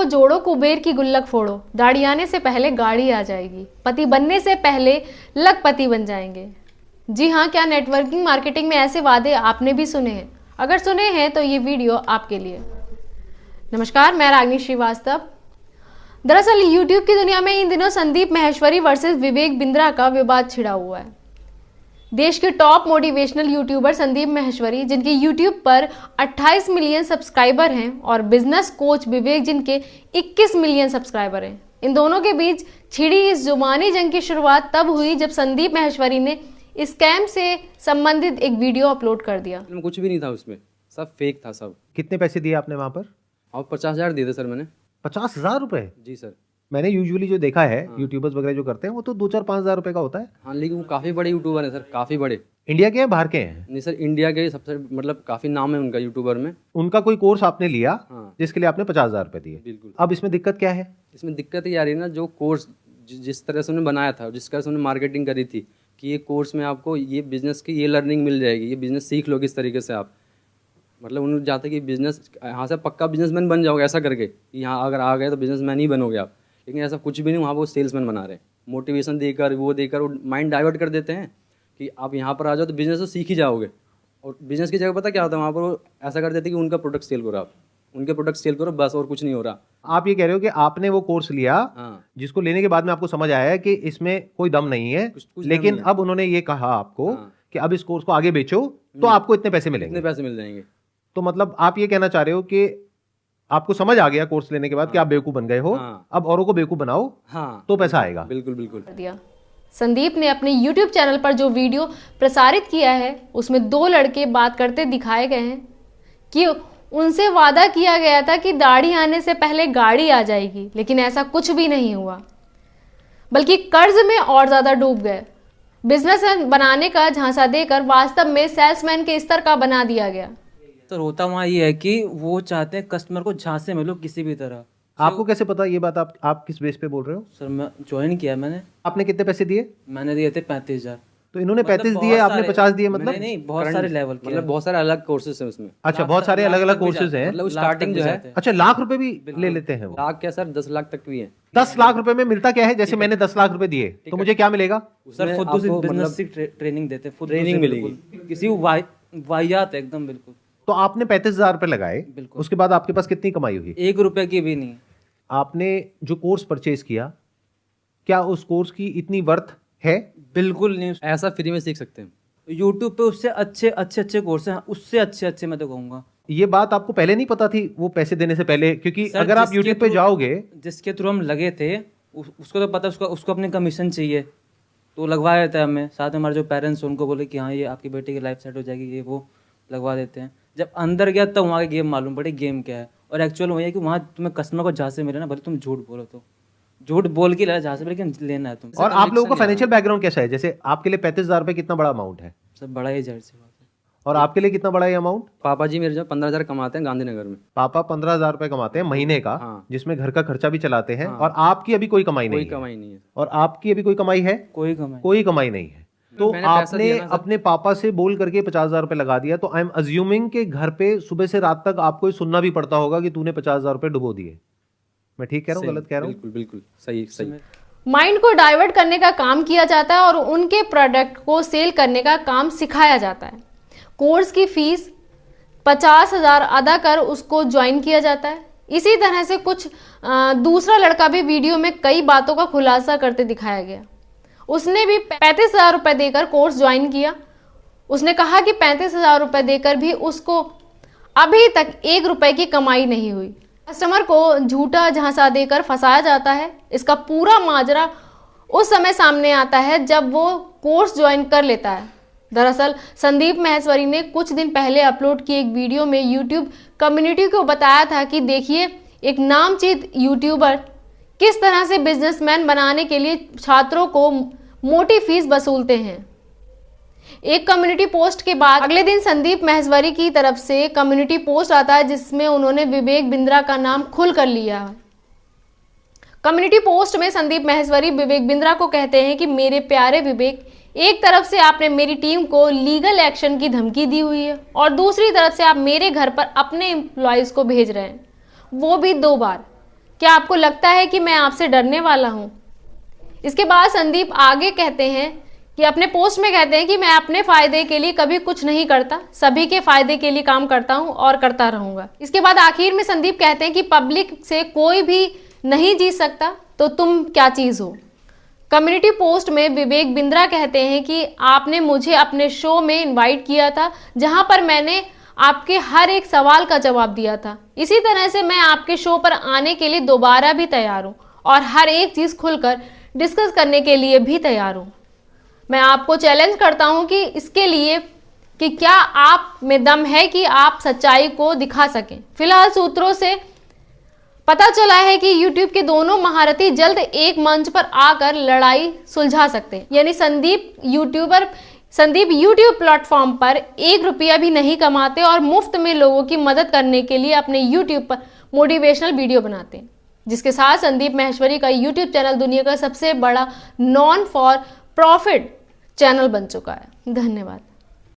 जोड़ो, कुबेर की गुल्लक फोड़ो, दाढ़ी आने से पहले गाड़ी आ जाएगी, पति बनने से पहले लखपति बन जाएंगे। जी हाँ, क्या नेटवर्किंग मार्केटिंग में ऐसे वादे आपने भी सुने हैं? अगर सुने हैं तो ये वीडियो आपके लिए। नमस्कार, मैं रागिनी श्रीवास्तव। दरअसल यूट्यूब की दुनिया में इन दिनों संदीप माहेश्वरी वर्सेस विवेक बिंद्रा का विवाद छिड़ा हुआ है। देश के top motivational YouTuber Sandeep Maheshwari, जिनके यूट्यूब पर 28 मिलियन सब्सक्राइबर हैं, और बिजनेस कोच विवेक, जिनके 21 मिलियन सब्सक्राइबर हैं, इन दोनों के बीच छिड़ी इस जुबानी जंग की शुरुआत तब हुई जब संदीप माहेश्वरी ने स्कैम से संबंधित एक वीडियो अपलोड कर दिया। कुछ भी नहीं था उसमें, सब फेक था सब। कितने पैसे दिए आपने वहाँ पर? और 50,000 दिए थे सर मैंने। 50,000 रुपए? जी सर। मैंने यूजुअली जो देखा है यूट्यूबर्स वगैरह जो करते हैं वो तो 2-4-5,000 रुपए का होता है। हाँ, लेकिन वो काफ़ी बड़े यूट्यूबर हैं सर, काफ़ी बड़े। इंडिया के हैं बाहर के हैं? नहीं सर, इंडिया के सबसे मतलब काफ़ी नाम है उनका यूट्यूबर में। उनका कोई कोर्स आपने लिया? हाँ। जिसके लिए आपने 50,000 रुपए दिए? बिल्कुल। अब इसमें दिक्कत क्या है? इसमें दिक्कत ये आ रही है ना, जो कोर्स जिस तरह से उन्होंने बनाया था, जिस तरह से उन्होंने मार्केटिंग करी थी कि ये कोर्स में आपको ये बिजनेस की ये लर्निंग मिल जाएगी, ये बिजनेस सीख लो किस तरीके से आप, मतलब उन्होंने चाहते कि बिजनेस यहाँ से पक्का बिजनेसमैन बन जाओगे, ऐसा करके यहाँ अगर आ गए तो बिजनेसमैन ही बनोगे आप। लेकिन ऐसा कुछ भी नहीं, वहाँ वो सेल्समैन बना रहे हैं। मोटिवेशन देकर वो माइंड डाइवर्ट कर देते हैं कि आप यहाँ पर आ जाओ तो बिजनेस तो सीख ही जाओगे। और बिजनेस की जगह पता क्या होता है, वहाँ पर वो ऐसा कर देते हैं कि उनका प्रोडक्ट सेल करो, आप उनके प्रोडक्ट सेल करो बस, और कुछ नहीं हो रहा। आप ये कह रहे हो कि आपने वो कोर्स लिया, जिसको लेने के बाद में आपको समझ आया है कि इसमें कोई दम नहीं है, लेकिन अब उन्होंने ये कहा आपको कि अब इस कोर्स को आगे बेचो तो आपको इतने पैसे मिलेंगे। इतने पैसे मिल जाएंगे। तो मतलब आप ये कहना चाह रहे हो कि आपको समझ आ गया कोर्स लेने के बाद कि आप बेवकूफ बन गए हो, अब औरों को बेवकूफ बनाओ तो पैसा आएगा। बिल्कुल बिल्कुल। संदीप ने अपने YouTube चैनल पर जो वीडियो प्रसारित किया है उसमें 2 लड़के बात करते दिखाए गए हैं कि उनसे वादा किया गया था कि दाढ़ी आने से पहले गाड़ी आ जाएगी, लेकिन ऐसा कुछ भी नहीं हुआ, बल्कि कर्ज में और ज्यादा डूब गए। बिजनेस बनाने का झांसा देकर वास्तव में सेल्समैन के स्तर का बना दिया गया। तो होता वहाँ ये है कि वो चाहते हैं कस्टमर को झांसे में लो किसी भी तरह। आपको कैसे पता ये बात? आप किस बेस पे बोल रहे हो? सर मैं ज्वाइन किया मैंने। आपने कितने पैसे दिए? मैंने दिए थे 35,000। तो इन्होंने 35 दिए, आपने 50 दिए? मतलब नहीं, बहुत सारे लेवल के, मतलब बहुत सारे अलग कोर्सेज हैं उसमें। अच्छा, बहुत सारे अलग अलग कोर्सेज हैं। मतलब स्टार्टिंग जो है, अच्छा, लाख रुपए भी ले लेते हैं वो? लाख क्या सर, 10 लाख तक भी है। 10 लाख रुपए में मिलता क्या है? जैसे मैंने 10 लाख रुपए दिए तो मुझे क्या मिलेगा? सर खुद उसी बिजनेस की ट्रेनिंग देते हैं, ट्रेनिंग मिलेगी किसी वाहियात एकदम बिल्कुल। तो आपने 35,000 रुपए लगाए, उसके बाद आपके पास कितनी कमाई हुई? 1 रुपए की भी नहीं। आपने जो कोर्स परचेज किया, क्या उस कोर्स की इतनी वर्थ है? बिल्कुल नहीं। ऐसा फ्री में सीख सकते हैं यूट्यूब पे उससे अच्छे कोर्स हैं, उससे अच्छे मैं तो कहूँगा। ये बात आपको पहले नहीं पता थी वो पैसे देने से पहले? क्योंकि अगर आप यूट्यूब पे जाओगे, जिसके थ्रू हम लगे थे उसको तो पता, उसको अपनी कमीशन चाहिए तो लगवा देता है हमें। साथ में हमारे जो पेरेंट्स उनको बोले कि हाँ ये आपकी बेटी की लाइफ सेट हो जाएगी, ये वो लगवा देते हैं। जब अंदर गया तब वहाँ का गेम मालूम पड़े गेम क्या है। और एक्चुअल वही है कि वहाँ तुम्हें कस्टमर को जहाँ से मिले ना, भले तुम झूठ बोलो तो झूठ बोल के जहाँ से, लेकिन लेना है तुम। और आप लोगों का फाइनेंशियल बैकग्राउंड कैसा है? जैसे आपके लिए 35,000 रुपए कितना बड़ा अमाउंट है? सब बड़ा ही जाहिर सी बात है। और आपके लिए कितना बड़ा है अमाउंट? पापा जी मेरे जो 15,000 कमाते हैं गांधीनगर में। पापा 15,000 रुपए कमाते हैं महीने का, जिसमें घर का खर्चा भी चलाते हैं। और आपकी अभी कोई कमाई नहीं है? और आपकी अभी कोई कमाई है? कोई कमाई नहीं है। तो आपने अपने पापा से बोल करके 50,000 रुपए लगा दिया। तो आई एम अज्यूमिंग के घर पे सुबह से रात तक आपको सुनना भी पड़ता होगा कि तूने 50,000 रुपए डुबो दिए। मैं ठीक कह रहा हूँ, गलत कह रहा हूँ? बिल्कुल सही। माइंड को डाइवर्ट करने का काम किया जाता है और उनके प्रोडक्ट को सेल करने का काम सिखाया जाता है। कोर्स की फीस 50,000 अदा कर उसको ज्वाइन किया जाता है। इसी तरह से कुछ दूसरा लड़का भी वीडियो में कई बातों का खुलासा करते दिखाया गया। उसने भी 35,000 रुपए देकर कोर्स ज्वाइन किया। उसने कहा कि 35,000 रुपए देकर भी उसको अभी तक 1 रुपए की कमाई नहीं हुई। कस्टमर को झूठा झांसा देकर फंसाया जाता है। इसका पूरा माजरा उस समय सामने आता है जब वो कोर्स ज्वाइन कर लेता है। दरअसल संदीप माहेश्वरी ने कुछ दिन पहले अपलोड किए एक वीडियो में यूट्यूब कम्युनिटी को बताया था कि देखिए एक नामचीन यूट्यूबर किस तरह से बिजनेसमैन बनाने के लिए छात्रों को मोटी फीस वसूलते हैं। एक कम्युनिटी पोस्ट के बाद अगले दिन संदीप माहेश्वरी की तरफ से कम्युनिटी पोस्ट आता है जिसमें उन्होंने विवेक बिंद्रा का नाम खुल कर लिया है। कम्युनिटी पोस्ट में संदीप माहेश्वरी विवेक बिंद्रा को कहते हैं कि मेरे प्यारे विवेक, एक तरफ से आपने मेरी टीम को लीगल एक्शन की धमकी दी हुई है और दूसरी तरफ से आप मेरे घर पर अपने एम्प्लॉयज को भेज रहे हैं, वो भी 2 बार। क्या आपको लगता है कि मैं आपसे डरने वाला हूं? इसके बाद संदीप आगे कहते हैं कि अपने पोस्ट में कहते हैं कि मैं अपने फायदे के लिए कभी कुछ नहीं करता, सभी के फायदे के लिए काम करता हूं और करता रहूंगा। इसके बाद आखिर में संदीप कहते हैं कि पब्लिक से कोई भी नहीं जीत सकता, तो तुम क्या चीज हो। कम्युनिटी पोस्ट में विवेक बिंद्रा कहते हैं कि आपने मुझे अपने शो में इनवाइट किया था, जहां पर मैंने आपके हर एक सवाल का जवाब दिया था। इसी तरह से मैं आपके शो पर आने के लिए दोबारा भी तैयार हूं और हर एक चीज खुलकर डिस्कस करने के लिए भी तैयार हूं। मैं आपको चैलेंज करता हूं कि इसके लिए कि क्या आप में दम है कि आप सच्चाई को दिखा सकें। फिलहाल सूत्रों से पता चला है कि YouTube के दोनों महारथी जल्द एक मंच पर आकर लड़ाई सुलझा सकते हैं। यानी संदीप YouTube प्लेटफॉर्म पर 1 रुपया भी नहीं कमाते और मुफ्त में लोगों की मदद करने के लिए अपने YouTube पर मोटिवेशनल वीडियो बनाते हैं, जिसके साथ संदीप माहेश्वरी का YouTube चैनल दुनिया का सबसे बड़ा नॉन फॉर प्रॉफिट चैनल बन चुका है। धन्यवाद।